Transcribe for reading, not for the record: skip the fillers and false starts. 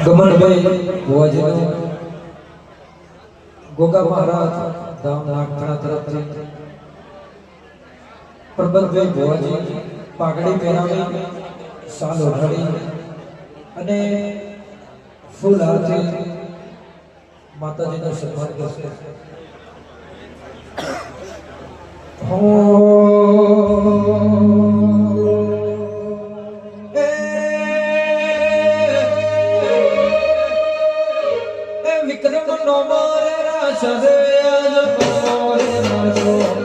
ગમનભાઈ ભુવાજી ગોગા મહારાજ ધામ નાગણા તરફથી પ્રબંધભાઈ ભુવાજી પાઘડી પહેરાવી સાલ ઓઢાડી અને ફૂલ હારથી માતાજીનું સન્માન કરશે. વિક્રમ નો મારે રાશ રે આજ મોરે રાશો